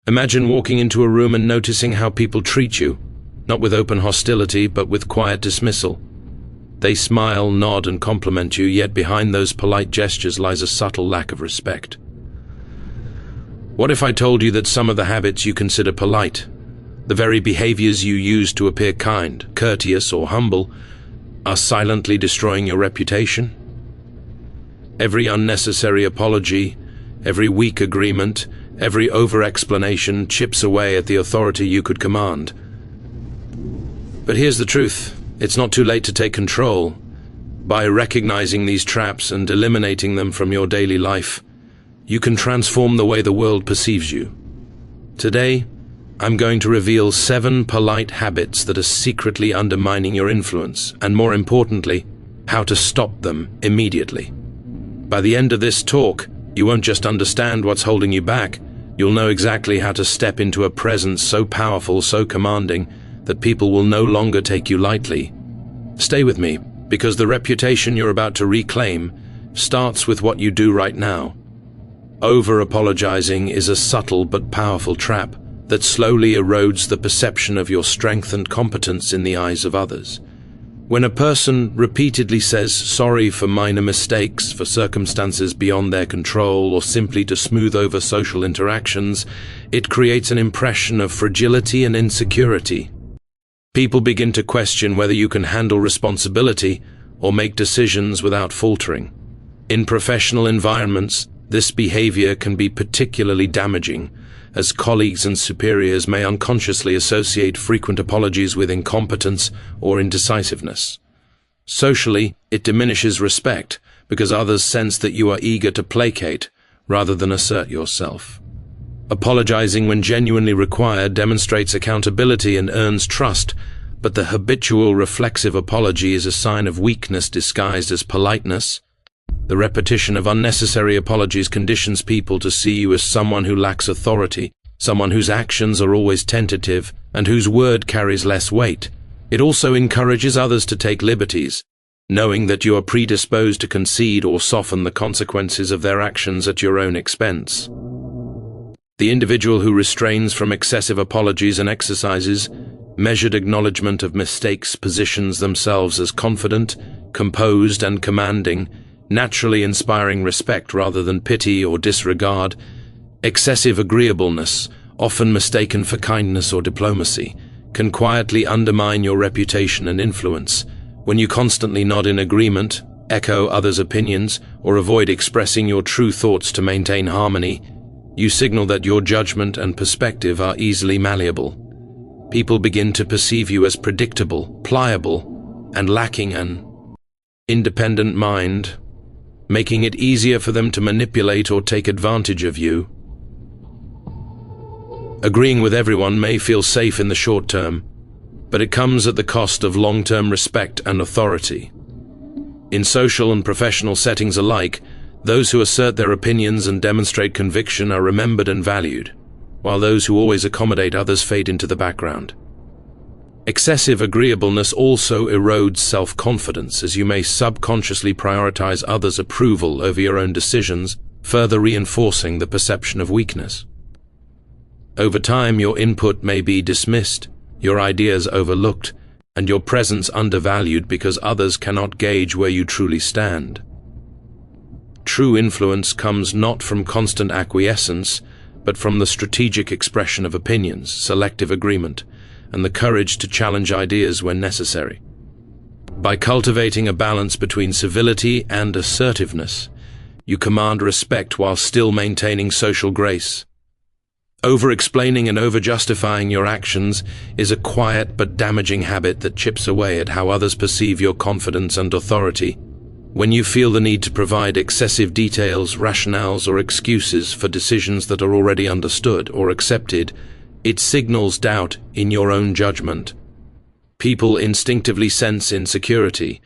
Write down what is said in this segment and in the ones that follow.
Imagine walking into a room and noticing how people treat you, not with open hostility, but with quiet dismissal. They smile, nod, and compliment you, yet behind those polite gestures lies a subtle lack of respect. What if I told you that some of the habits you consider polite, the very behaviors you use to appear kind, courteous, or humble, are silently destroying your reputation? Every unnecessary apology, every weak agreement, every over-explanation chips away at the authority you could command. But here's the truth. It's not too late to take control. By recognizing these traps and eliminating them from your daily life, you can transform the way the world perceives you. Today, I'm going to reveal 7 polite habits that are secretly undermining your influence, and more importantly, how to stop them immediately. By the end of this talk, you won't just understand what's holding you back, you'll know exactly how to step into a presence so powerful, so commanding, that people will no longer take you lightly. Stay with me, because the reputation you're about to reclaim starts with what you do right now. Over-apologizing is a subtle but powerful trap that slowly erodes the perception of your strength and competence in the eyes of others. When a person repeatedly says sorry for minor mistakes, for circumstances beyond their control, or simply to smooth over social interactions, it creates an impression of fragility and insecurity. People begin to question whether you can handle responsibility or make decisions without faltering. In professional environments, this behavior can be particularly damaging, as colleagues and superiors may unconsciously associate frequent apologies with incompetence or indecisiveness. Socially, it diminishes respect because others sense that you are eager to placate rather than assert yourself. Apologizing when genuinely required demonstrates accountability and earns trust, but the habitual reflexive apology is a sign of weakness disguised as politeness. The repetition of unnecessary apologies conditions people to see you as someone who lacks authority, someone whose actions are always tentative, and whose word carries less weight. It also encourages others to take liberties, knowing that you are predisposed to concede or soften the consequences of their actions at your own expense. The individual who restrains from excessive apologies and exercises measured acknowledgement of mistakes positions themselves as confident, composed, and commanding, naturally inspiring respect rather than pity or disregard. Excessive agreeableness, often mistaken for kindness or diplomacy, can quietly undermine your reputation and influence. When you constantly nod in agreement, echo others' opinions, or avoid expressing your true thoughts to maintain harmony, you signal that your judgment and perspective are easily malleable. People begin to perceive you as predictable, pliable, and lacking an independent mind, making it easier for them to manipulate or take advantage of you. Agreeing with everyone may feel safe in the short term, but it comes at the cost of long-term respect and authority. In social and professional settings alike, those who assert their opinions and demonstrate conviction are remembered and valued, while those who always accommodate others fade into the background. Excessive agreeableness also erodes self-confidence, as you may subconsciously prioritize others' approval over your own decisions, further reinforcing the perception of weakness. Over time, your input may be dismissed, your ideas overlooked, and your presence undervalued because others cannot gauge where you truly stand. True influence comes not from constant acquiescence, but from the strategic expression of opinions, selective agreement, and the courage to challenge ideas when necessary. By cultivating a balance between civility and assertiveness, you command respect while still maintaining social grace. Over-explaining and over-justifying your actions is a quiet but damaging habit that chips away at how others perceive your confidence and authority. When you feel the need to provide excessive details, rationales, or excuses for decisions that are already understood or accepted, it signals doubt in your own judgment. People instinctively sense insecurity,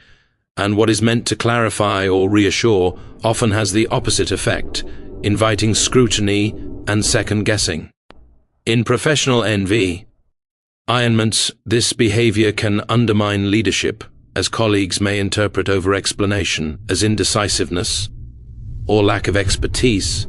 and what is meant to clarify or reassure often has the opposite effect, inviting scrutiny and second-guessing. In professional environments, this behavior can undermine leadership, as colleagues may interpret over-explanation as indecisiveness or lack of expertise.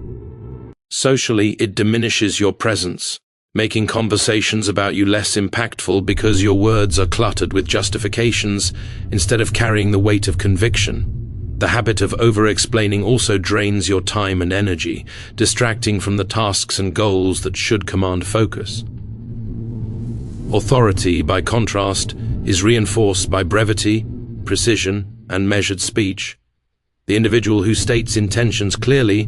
Socially, it diminishes your presence, making conversations about you less impactful because your words are cluttered with justifications instead of carrying the weight of conviction. The habit of over-explaining also drains your time and energy, distracting from the tasks and goals that should command focus. Authority, by contrast, is reinforced by brevity, precision, and measured speech. The individual who states intentions clearly,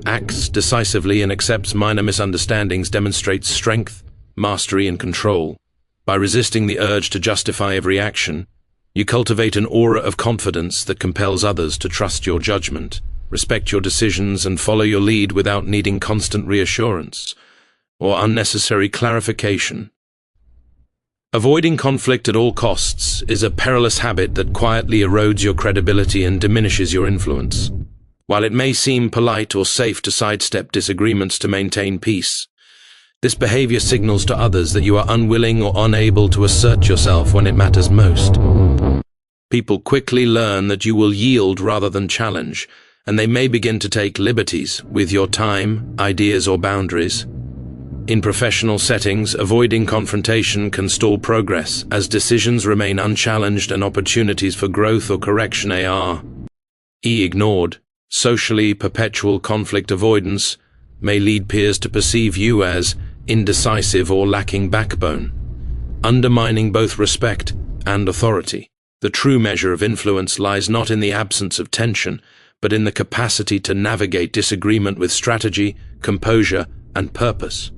acts decisively, and accepts minor misunderstandings demonstrates strength, mastery, and control. By resisting the urge to justify every action, you cultivate an aura of confidence that compels others to trust your judgment, respect your decisions, and follow your lead without needing constant reassurance or unnecessary clarification. Avoiding conflict at all costs is a perilous habit that quietly erodes your credibility and diminishes your influence. While it may seem polite or safe to sidestep disagreements to maintain peace, this behavior signals to others that you are unwilling or unable to assert yourself when it matters most. People quickly learn that you will yield rather than challenge, and they may begin to take liberties with your time, ideas, or boundaries. In professional settings, avoiding confrontation can stall progress, as decisions remain unchallenged and opportunities for growth or correction are ignored. Socially, perpetual conflict avoidance may lead peers to perceive you as indecisive or lacking backbone, undermining both respect and authority. The true measure of influence lies not in the absence of tension, but in the capacity to navigate disagreement with strategy, composure, and purpose.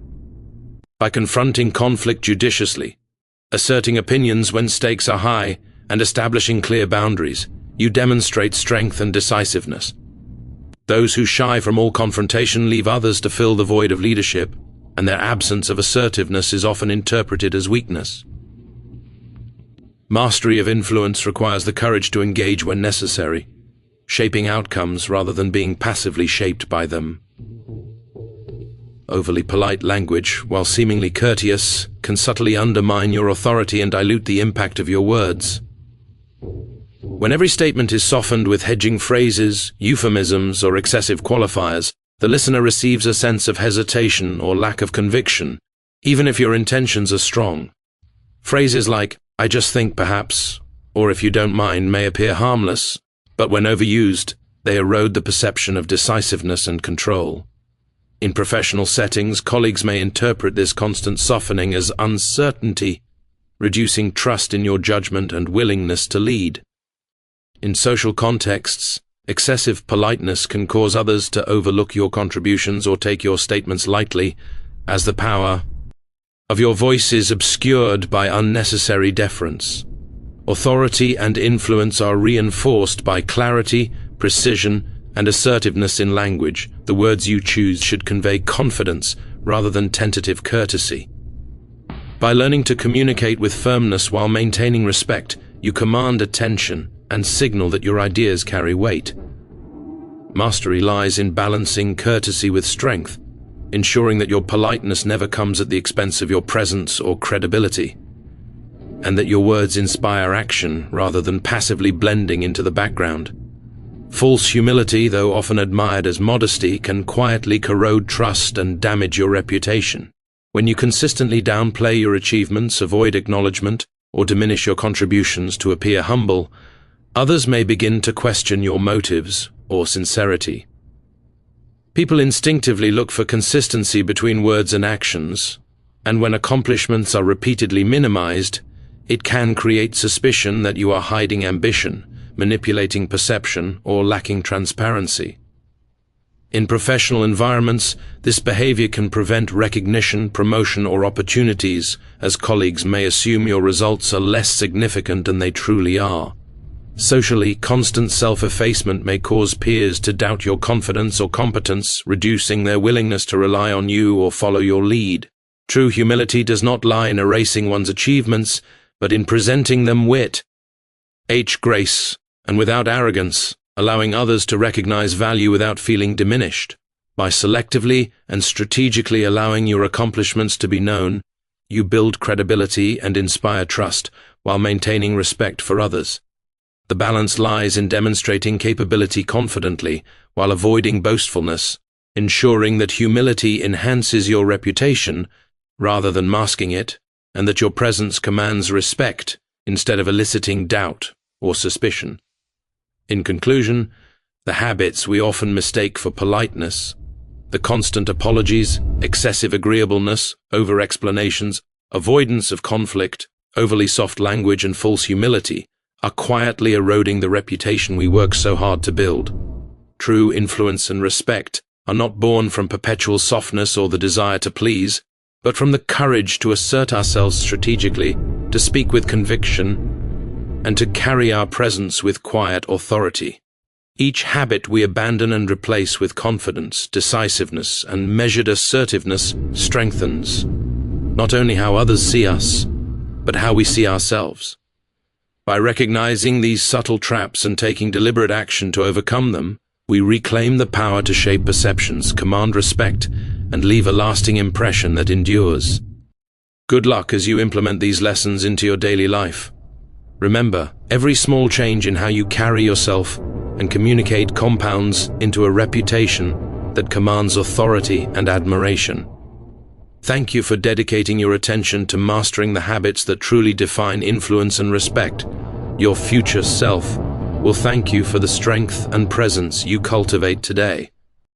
By confronting conflict judiciously, asserting opinions when stakes are high, and establishing clear boundaries, you demonstrate strength and decisiveness. Those who shy from all confrontation leave others to fill the void of leadership, and their absence of assertiveness is often interpreted as weakness. Mastery of influence requires the courage to engage when necessary, shaping outcomes rather than being passively shaped by them. Overly polite language, while seemingly courteous, can subtly undermine your authority and dilute the impact of your words. When every statement is softened with hedging phrases, euphemisms, or excessive qualifiers, the listener receives a sense of hesitation or lack of conviction, even if your intentions are strong. Phrases like, "I just think perhaps," or "if you don't mind," may appear harmless, but when overused, they erode the perception of decisiveness and control. In professional settings, colleagues may interpret this constant softening as uncertainty, reducing trust in your judgment and willingness to lead. In social contexts, excessive politeness can cause others to overlook your contributions or take your statements lightly, as the power of your voice is obscured by unnecessary deference. Authority and influence are reinforced by clarity, precision, and assertiveness in language. The words you choose should convey confidence rather than tentative courtesy. By learning to communicate with firmness while maintaining respect, you command attention and signal that your ideas carry weight. Mastery lies in balancing courtesy with strength, ensuring that your politeness never comes at the expense of your presence or credibility, and that your words inspire action rather than passively blending into the background. False humility, though often admired as modesty, can quietly corrode trust and damage your reputation. When you consistently downplay your achievements, avoid acknowledgement, or diminish your contributions to appear humble, others may begin to question your motives or sincerity. People instinctively look for consistency between words and actions, and when accomplishments are repeatedly minimized, it can create suspicion that you are hiding ambition, manipulating perception, or lacking transparency. In professional environments, this behavior can prevent recognition, promotion, or opportunities, as colleagues may assume your results are less significant than they truly are. Socially, constant self-effacement may cause peers to doubt your confidence or competence, reducing their willingness to rely on you or follow your lead. True humility does not lie in erasing one's achievements, but in presenting them with grace and without arrogance, allowing others to recognize value without feeling diminished. By selectively and strategically allowing your accomplishments to be known, you build credibility and inspire trust while maintaining respect for others. The balance lies in demonstrating capability confidently while avoiding boastfulness, ensuring that humility enhances your reputation rather than masking it, and that your presence commands respect instead of eliciting doubt or suspicion. In conclusion, the habits we often mistake for politeness, the constant apologies, excessive agreeableness, over-explanations, avoidance of conflict, overly soft language, and false humility are quietly eroding the reputation we work so hard to build. True influence and respect are not born from perpetual softness or the desire to please, but from the courage to assert ourselves strategically, to speak with conviction, and to carry our presence with quiet authority. Each habit we abandon and replace with confidence, decisiveness, and measured assertiveness strengthens not only how others see us, but how we see ourselves. By recognizing these subtle traps and taking deliberate action to overcome them, we reclaim the power to shape perceptions, command respect, and leave a lasting impression that endures. Good luck as you implement these lessons into your daily life. Remember, every small change in how you carry yourself and communicate compounds into a reputation that commands authority and admiration. Thank you for dedicating your attention to mastering the habits that truly define influence and respect. Your future self will thank you for the strength and presence you cultivate today.